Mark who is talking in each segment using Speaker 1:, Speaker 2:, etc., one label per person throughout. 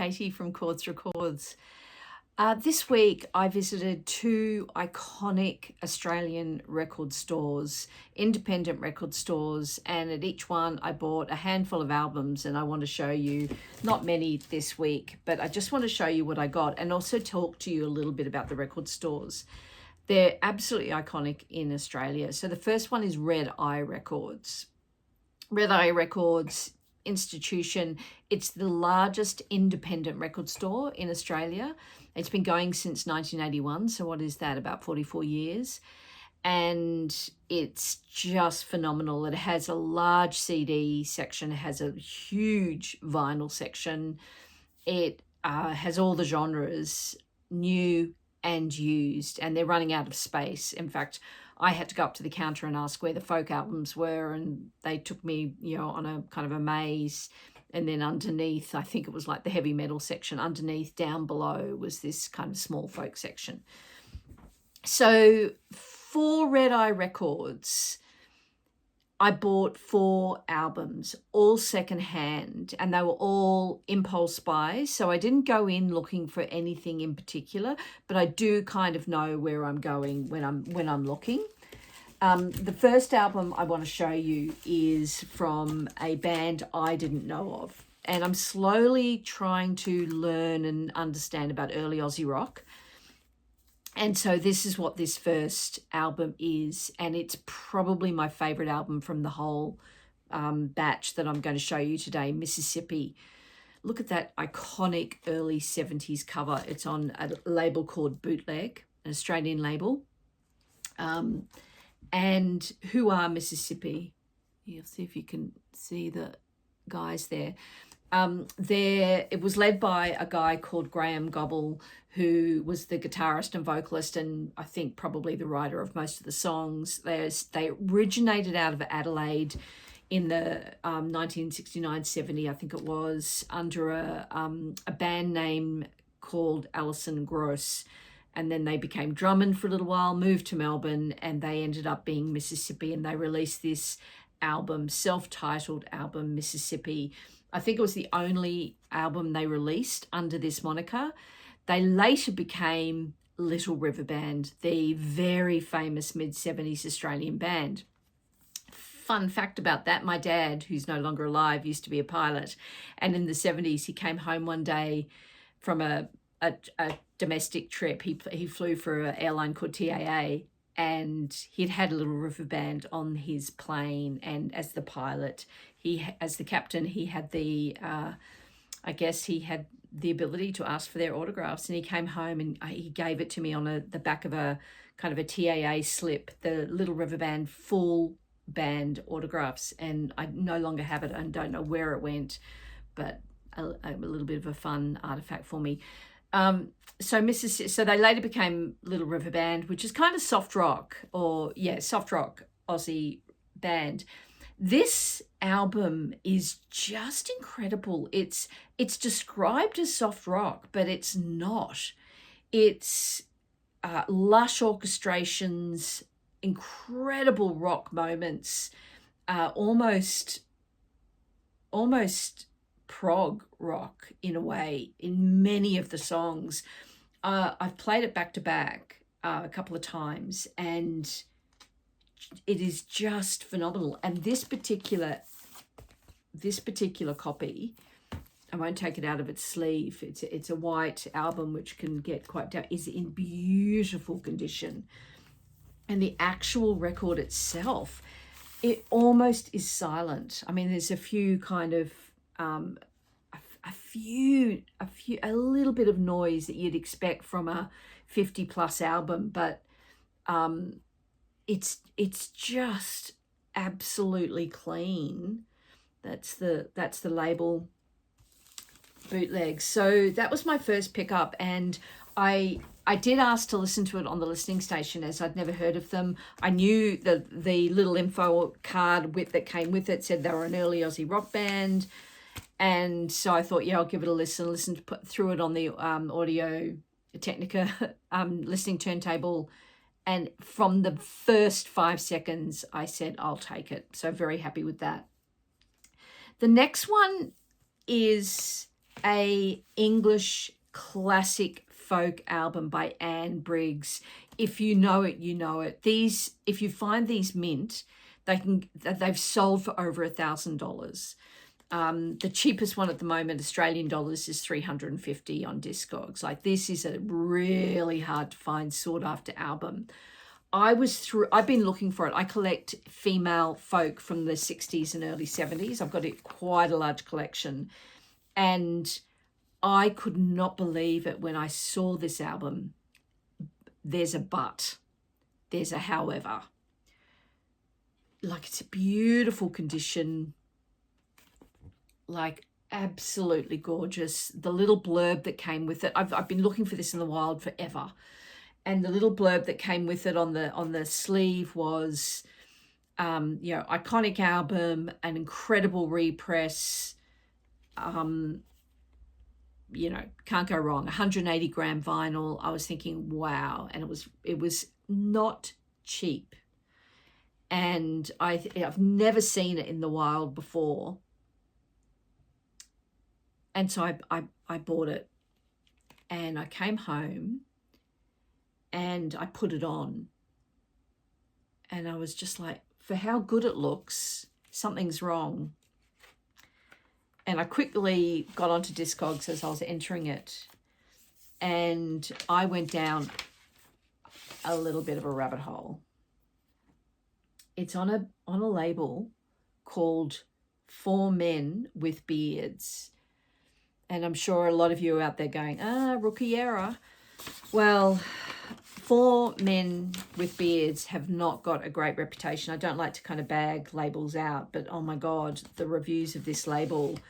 Speaker 1: Katie from Chords Records. This week I visited two iconic Australian record stores, independent record stores, and at each one I bought a handful of albums, and I want to show you, not many this week, but I just want to show you what I got and also talk to you a little bit about the record stores. They're absolutely iconic in Australia. So the first one is Red Eye Records. Red Eye Records institution. It's the largest independent record store in Australia. It's been going since 1981. So what is that? About 44 years. And it's just phenomenal. It has a large CD section. It has a huge vinyl section. It has all the genres, new and used, and they're running out of space. In fact, I had to go up to the counter and ask where the folk albums were, and they took me, on a kind of a maze. And then underneath, I think it was like the heavy metal section. Underneath, down below, was this kind of small folk section. So for Red Eye Records, I bought 4 albums, all secondhand, and they were all impulse buys. So I didn't go in looking for anything in particular, but I do kind of know where I'm going when I'm looking. The first album I want to show you is from a band I didn't know of, and I'm slowly trying to learn and understand about early Aussie rock. And so this is what this first album is, and it's probably my favorite album from the whole batch that I'm going to show you today, Mississippi. Look at that iconic early 70s cover. It's on a label called Bootleg, an Australian label. And who are Mississippi? You'll see if you can see the guys there. It was led by a guy called Graham Gobble, who was the guitarist and vocalist, and I think probably the writer of most of the songs. They originated out of Adelaide in the 1969-70, I think it was, under a band name called Alison Gross. And then they became Drummond for a little while, moved to Melbourne, and they ended up being Mississippi, and they released this album, self-titled album, Mississippi. I think it was the only album they released under this moniker. They later became Little River Band, the very famous mid-70s Australian band. Fun fact about that, my dad, who's no longer alive, used to be a pilot. And in the 70s, he came home one day from a domestic trip. He flew for an airline called TAA, and he'd had a Little River Band on his plane, and as the pilot, as the captain, he had the ability to ask for their autographs. And he came home and he gave it to me on the back of a kind of a TAA slip, the Little River Band full band autographs, and I no longer have it and don't know where it went, but a little bit of a fun artifact for me. So they later became Little River Band, which is kind of soft rock Aussie band. This album is just incredible. It's described as soft rock, but it's not. It's lush orchestrations, incredible rock moments, almost prog rock in a way in many of the songs. I've played it back to back a couple of times, and it is just phenomenal. And this particular copy, I won't take it out of its sleeve. It's a white album which can get quite down. Is in beautiful condition, and the actual record itself, it almost is silent. I mean, there's a few kind of a little bit of noise that you'd expect from a 50+ album, but it's just absolutely clean. That's the label, Bootleg. So that was my first pickup, and I did ask to listen to it on the listening station, as I'd never heard of them. I knew the little info card that came with it said they were an early Aussie rock band. And so I thought, I'll give it a listen, put through it on the Audio Technica listening turntable. And from the first 5 seconds, I said, I'll take it. So very happy with that. The next one is a English classic folk album by Anne Briggs. If you know it, you know it. These, if you find these mint, they've sold for over $1,000. The cheapest one at the moment, Australian dollars, is $350 on Discogs. Like, this is a really hard to find, sought after album. I've been looking for it. I collect female folk from the 60s and early 70s. I've got quite a large collection. And I could not believe it when I saw this album. There's a but. There's a however. Like, it's a beautiful condition. Like, absolutely gorgeous. The little blurb that came with it. I've been looking for this in the wild forever. And the little blurb that came with it on the sleeve was, iconic album, an incredible repress, can't go wrong. 180 gram vinyl. I was thinking, wow. And it was not cheap. And I've never seen it in the wild before. And so I bought it, and I came home and I put it on, and I was just like, for how good it looks, something's wrong. And I quickly got onto Discogs as I was entering it, and I went down a little bit of a rabbit hole. It's on a label called For Men with Beards. And I'm sure a lot of you are out there going, rookie error. Well, For Men with Beards have not got a great reputation. I don't like to kind of bag labels out, but oh my God, the reviews of this label,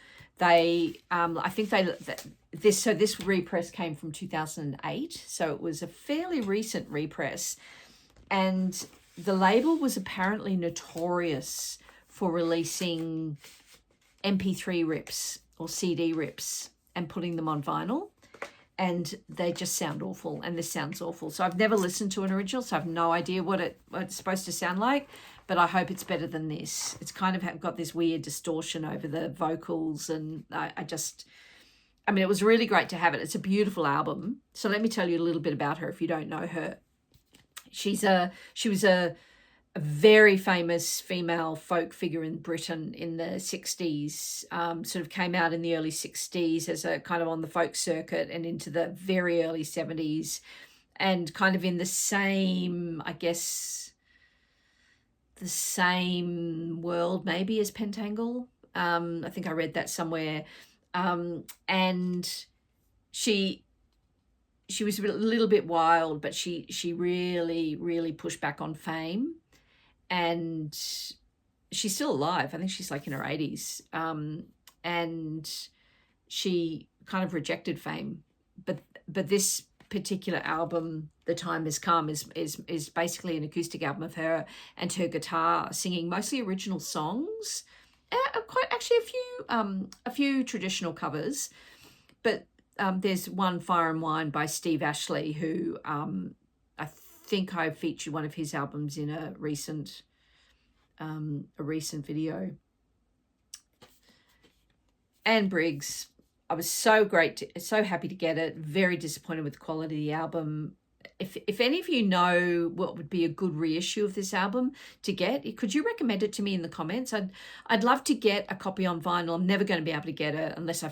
Speaker 1: this repress came from 2008. So it was a fairly recent repress. And the label was apparently notorious for releasing MP3 rips or CD rips and putting them on vinyl, and they just sound awful, and this sounds awful. So I've never listened to an original, so I have no idea what it's supposed to sound like, but I hope it's better than this. It's kind of got this weird distortion over the vocals, and it was really great to have it. It's a beautiful album. So let me tell you a little bit about her if you don't know her. She was a very famous female folk figure in Britain in the 60s, sort of came out in the early 60s as a kind of on the folk circuit, and into the very early 70s, and kind of in the same, I guess, the same world maybe as Pentangle. I think I read that somewhere. And she was a little bit wild, but she really, really pushed back on fame. And she's still alive. I think she's like in her 80s. And she kind of rejected fame. But this particular album, The Time Has Come, is basically an acoustic album of her and her guitar singing mostly original songs. Quite actually a few traditional covers. But there's one, Fire and Wine, by Steve Ashley, who I think I featured one of his albums in a recent video. Anne Briggs, I was so happy to get it. Very disappointed with the quality of the album. If any of you know what would be a good reissue of this album to get, could you recommend it to me in the comments? I'd love to get a copy on vinyl. I'm never going to be able to get it unless I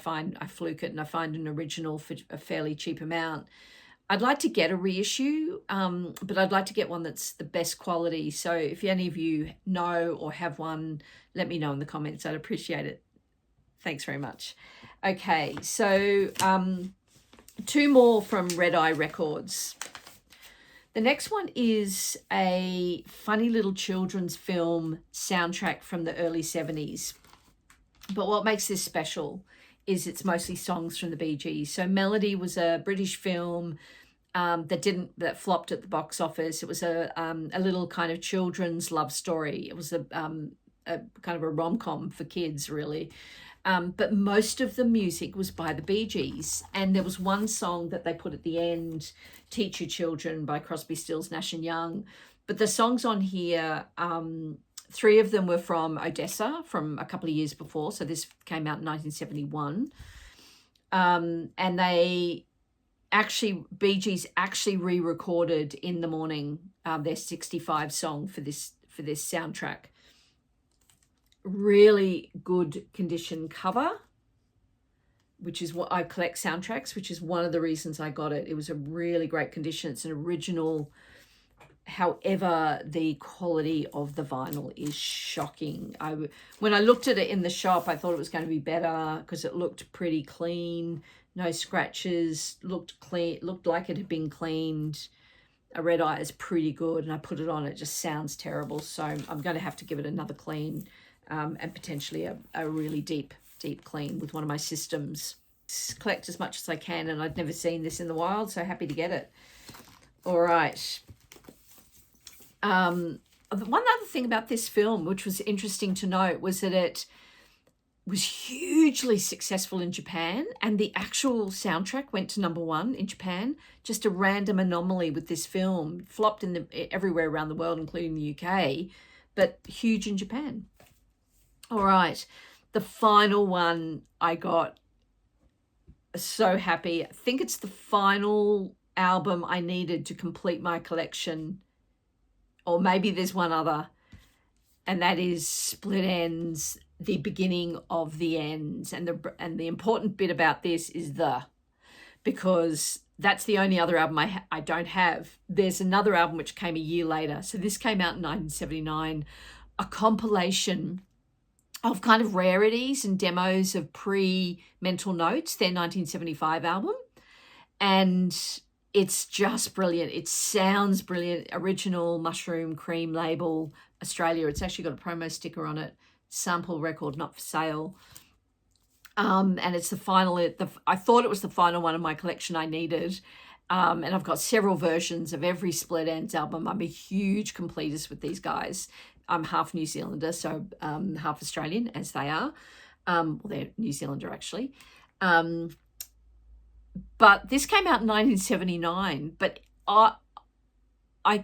Speaker 1: fluke it and I find an original for a fairly cheap amount. I'd like to get a reissue, but I'd like to get one that's the best quality. So if any of you know or have one, let me know in the comments. I'd appreciate it. Thanks very much. Okay, so 2 more from Red Records. The next one is a funny little children's film soundtrack from the early 70s. But what makes this special is it's mostly songs from the Bee Gees. So Melody was a British film that flopped at the box office. It was a little kind of children's love story. It was a kind of a rom-com for kids, really. But most of the music was by the Bee Gees. And there was one song that they put at the end, Teach Your Children by Crosby, Stills, Nash and Young. But the songs on here, 3 of them were from Odessa from a couple of years before. So this came out in 1971. And they actually, Bee Gees actually re-recorded In the Morning their 65 song for this soundtrack. Really good condition cover, which is what I collect soundtracks, which is one of the reasons I got it. It was a really great condition. It's an original. However, the quality of the vinyl is shocking. When I looked at it in the shop, I thought it was going to be better because it looked pretty clean, no scratches, looked clean, looked like it had been cleaned. A red eye is pretty good, and I put it on, it just sounds terrible. So I'm going to have to give it another clean, and potentially a really deep clean with one of my systems. Collect as much as I can, and I'd never seen this in the wild, so happy to get it. All right. One other thing about this film, which was interesting to note, was that it was hugely successful in Japan, and the actual soundtrack went to #1 in Japan. Just a random anomaly with this film. Flopped everywhere around the world, including the UK, but huge in Japan. All right, the final one I got. So happy. I think it's the final album I needed to complete my collection, or maybe there's one other, and that is Split Enz, The Beginning of the Ends. And the important bit about this is because that's the only other album I don't have. There's another album which came a year later. So this came out in 1979, a compilation of kind of rarities and demos of pre-Mental Notes, their 1975 album. And it's just brilliant. It sounds brilliant. Original Mushroom Cream label, Australia. It's actually got a promo sticker on it. Sample record, not for sale. And it's the final. I thought it was the final one of my collection I needed. And I've got several versions of every Split Enz album. I'm a huge completist with these guys. I'm half New Zealander, so half Australian, as they are. Well, they're New Zealander, actually. But this came out in 1979, but I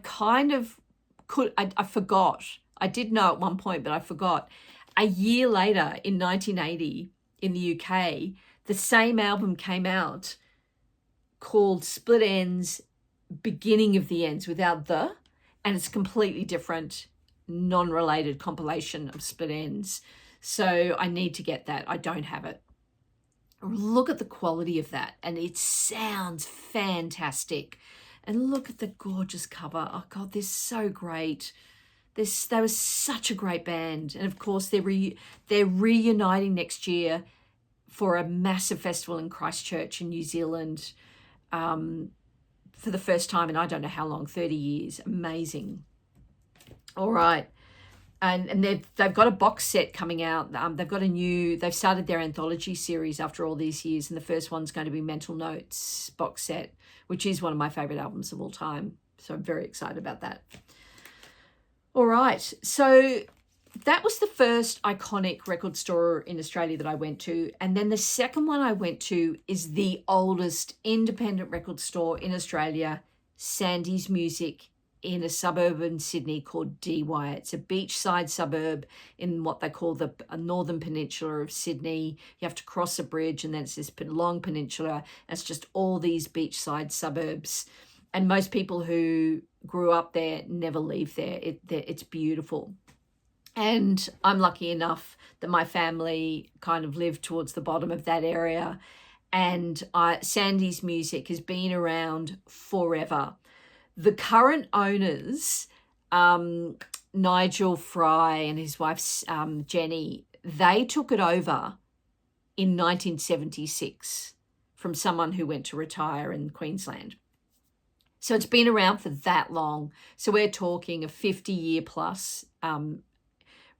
Speaker 1: kind of I forgot. I did know at one point, but I forgot. A year later, in 1980, in the UK, the same album came out called Split Enz, Beginning of the Ends, without the, and it's completely different, non-related compilation of Split Enz. So I need to get that. I don't have it. Look at the quality of that, and it sounds fantastic. And look at the gorgeous cover. Oh God, they're so great. They were such a great band, and of course they're reuniting next year for a massive festival in Christchurch in New Zealand, for the first time in I don't know how long, 30 years. Amazing. All right. And they've got a box set coming out. They've started their anthology series after all these years, and the first one's going to be Mental Notes box set, which is one of my favorite albums of all time. So I'm very excited about that. All right, so that was the first iconic record store in Australia that I went to. And then the second one I went to is the oldest independent record store in Australia, Sandy's Music, in a suburb in Sydney called Dee Why. It's a beachside suburb in what they call the northern peninsula of Sydney. You have to cross a bridge, and then it's this long peninsula. It's just all these beachside suburbs. And most people who grew up there never leave there. It's beautiful. And I'm lucky enough that my family kind of lived towards the bottom of that area. And Sandy's Music has been around forever. The current owners, Nigel Fry and his wife, Jenny, they took it over in 1976 from someone who went to retire in Queensland. So it's been around for that long. So we're talking a 50-year plus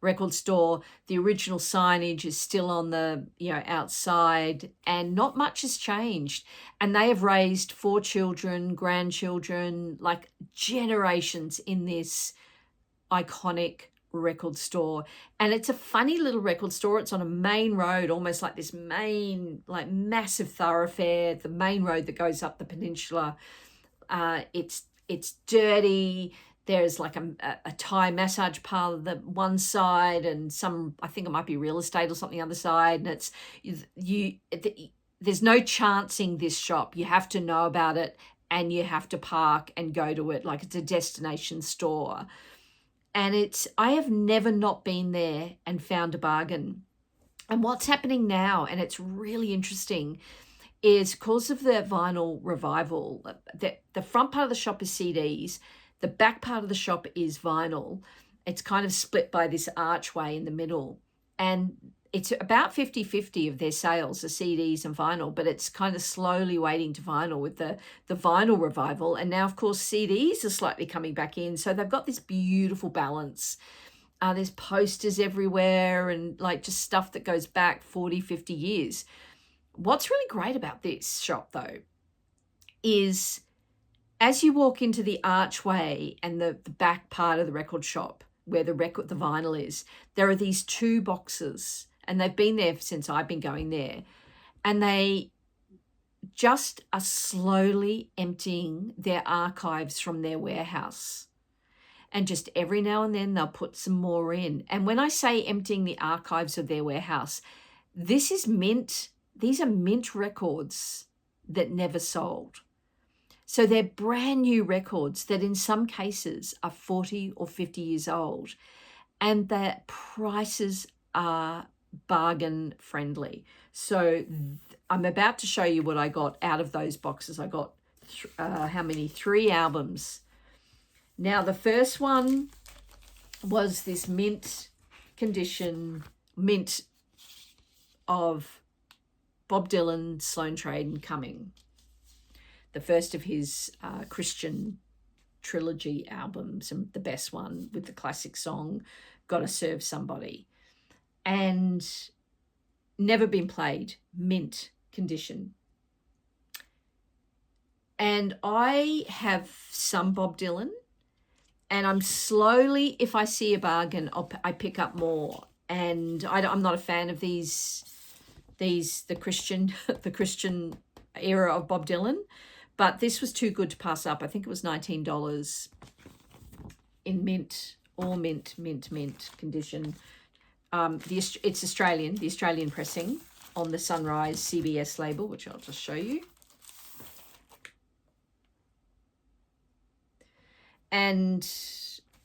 Speaker 1: record store. The original signage is still on the outside, and not much has changed. And they have raised 4 children, grandchildren, like generations in this iconic record store. And it's a funny little record store. It's on a main road, almost like this main, like massive thoroughfare, the main road that goes up the peninsula. It's dirty. There's like a Thai massage parlor that one side, and I think it might be real estate or something the other side. And there's no chancing this shop. You have to know about it, and you have to park and go to it. Like, it's a destination store. And I have never not been there and found a bargain. And what's happening now, and it's really interesting, is because of the vinyl revival, the front part of the shop is CDs, the back part of the shop is vinyl. It's kind of split by this archway in the middle. And it's about 50-50 of their sales are CDs and vinyl, but it's kind of slowly waiting to vinyl with the vinyl revival. And now, of course, CDs are slightly coming back in. So they've got this beautiful balance. There's posters everywhere and like just stuff that goes back 40, 50 years. What's really great about this shop, though, is as you walk into the archway and the back part of the record shop where the vinyl is, there are these 2 boxes, and they've been there since I've been going there, and they just are slowly emptying their archives from their warehouse. And just every now and then they'll put some more in. And when I say emptying the archives of their warehouse, this is mint. These are mint records that never sold. So they're brand new records that in some cases are 40 or 50 years old. And the prices are bargain friendly. So I'm about to show you what I got out of those boxes. I got, 3 albums. Now, the first one was this mint condition, mint of Bob Dylan, Sloan Trade and Cumming. The first of his Christian trilogy albums, and the best one with the classic song, Gotta Serve Somebody. And never been played, mint condition. And I have some Bob Dylan, and I'm slowly, if I see a bargain, I pick up more. And I'm not a fan of the Christian era of Bob Dylan, but this was too good to pass up. I think it was $19 in mint, all mint condition. It's Australian, the Australian pressing on the Sunrise CBS label, which I'll just show you. And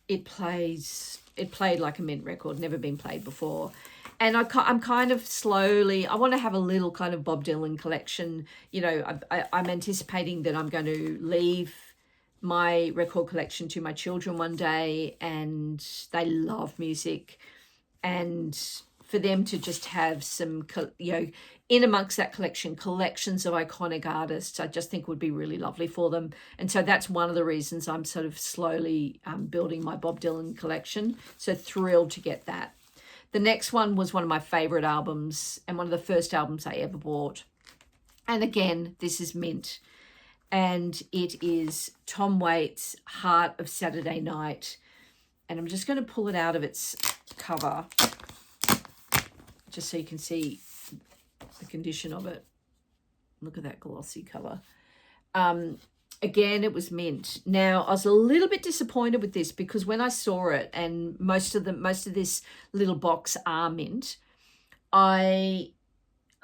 Speaker 1: it played like a mint record, never been played before. And I'm kind of slowly, I want to have a little kind of Bob Dylan collection. You know, I'm anticipating that I'm going to leave my record collection to my children one day, and they love music. And for them to just have some, you know, in amongst that collection, collections of iconic artists, I just think would be really lovely for them. And so that's one of the reasons I'm sort of slowly building my Bob Dylan collection. So thrilled to get that. The next one was one of my favorite albums and one of the first albums I ever bought. And again, this is mint. And it is Tom Waits' Heart of Saturday Night. And I'm just going to pull it out of its cover just so you can see the condition of it. Look at that glossy cover. Again, it was mint. Now, I was a little bit disappointed with this because when I saw it, and most of this little box are mint, I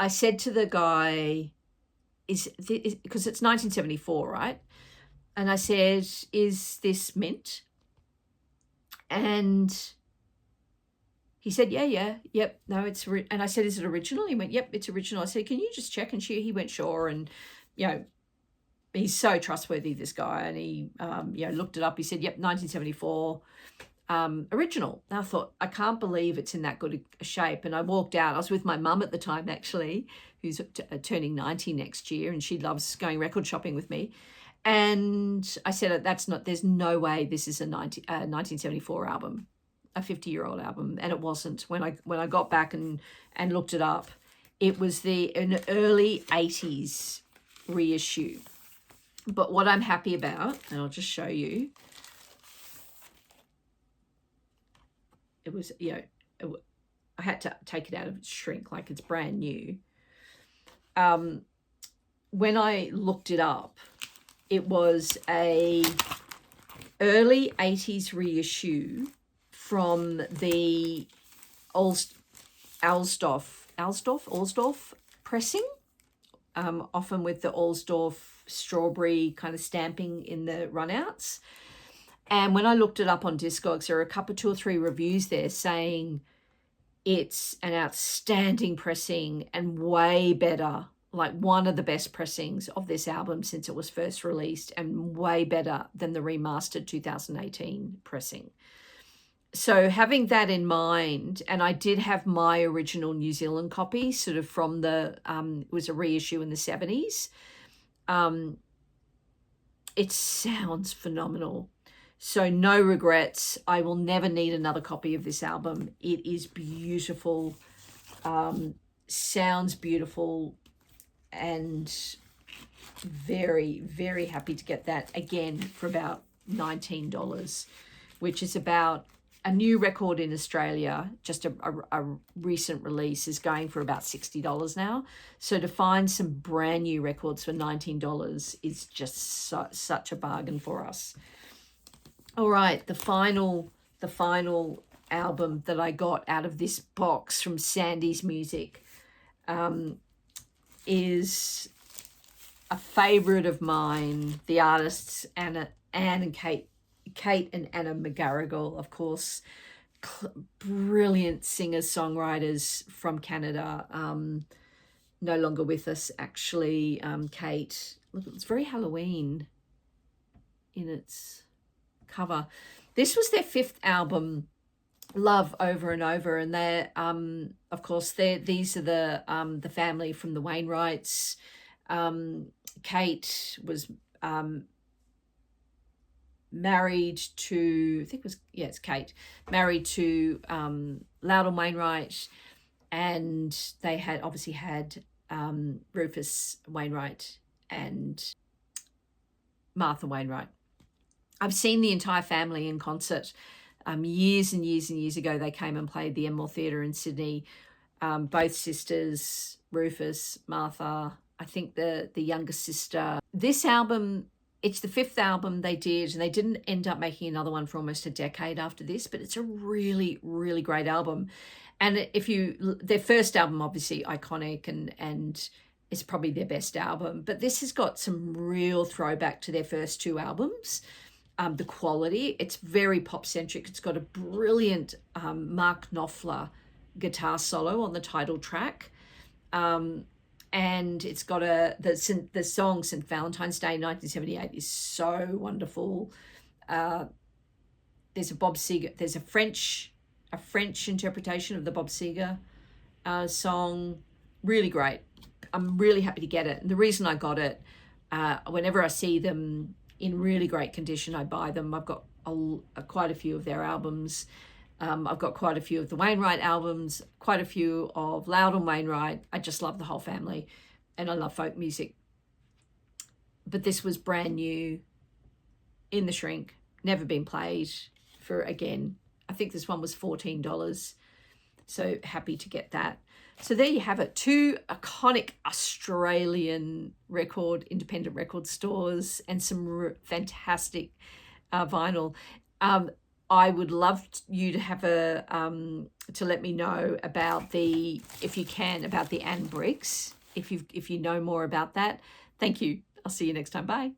Speaker 1: said to the guy, because it's 1974, right? And I said, "Is this mint?" And he said, yep, no, it's, and I said, "Is it original?" He went, "Yep, it's original." I said, "Can you just check?" And he went, "Sure." And, you know, he's so trustworthy, this guy. And he, looked it up. He said, "Yep, 1974, original." And I thought, I can't believe it's in that good a shape. And I walked out. I was with my mum at the time, actually, who's turning 90 next year. And she loves going record shopping with me. And I said, there's no way this is a 1974 album, a 50-year-old album. And it wasn't. When I got back and looked it up, it was an early 80s reissue. But what I'm happy about, and I'll just show you, it was, I had to take it out of its shrink like it's brand new. When I looked it up, it was a early 80s reissue from the Alsdorf pressing. often with the Allsdorf strawberry kind of stamping in the runouts. And when I looked it up on Discogs, there are a couple, 2 or 3 reviews there saying it's an outstanding pressing and way better, like one of the best pressings of this album since it was first released, and way better than the remastered 2018 pressing. So having that in mind, and I did have my original New Zealand copy sort of from the, it was a reissue in the 70s. It sounds phenomenal. So no regrets. I will never need another copy of this album. It is beautiful, sounds beautiful, and very, very happy to get that again for about $19, which is about a new record in Australia, just a recent release, is going for about $60 now. So to find some brand new records for $19 is just such a bargain for us. All right, the final album that I got out of this box from Sandy's Music is a favorite of mine. The artists Anne and Kate and Anna McGarrigle, of course, brilliant singers, songwriters from Canada. No longer with us, actually. Kate, look, it's very Halloween in its cover. This was their 5th album, Love Over and Over, and they're of course these are the family from the Wainwrights. Kate was married to, I think it was, yeah, it's Kate, married to Loudon Wainwright, and they had obviously had Rufus Wainwright and Martha Wainwright. I've seen the entire family in concert years and years and years ago. They came and played the Enmore Theatre in Sydney. Both sisters, Rufus, Martha, I think the younger sister. This album, it's the 5th album they did, and they didn't end up making another one for almost a decade after this, but it's a really, really great album. And their first album, obviously iconic, and it's probably their best album, but this has got some real throwback to their first 2 albums. The quality, it's very pop centric. It's got a brilliant Mark Knopfler guitar solo on the title track. And it's got the song St. Valentine's Day 1978 is so wonderful. There's a Bob Seger, there's a French interpretation of the Bob Seger song. Really great. I'm really happy to get it. And the reason I got it, whenever I see them in really great condition, I buy them. I've got quite a few of their albums. I've got quite a few of the Wainwright albums, quite a few of Loudon Wainwright. I just love the whole family, and I love folk music. But this was brand new in the shrink, never been played for, again, I think this one was $14. So happy to get that. So there you have it, 2 iconic Australian independent record stores, and some fantastic vinyl. I would love you to have to let me know about if you can, about the Anne Briggs, if you know more about that. Thank you. I'll see you next time. Bye.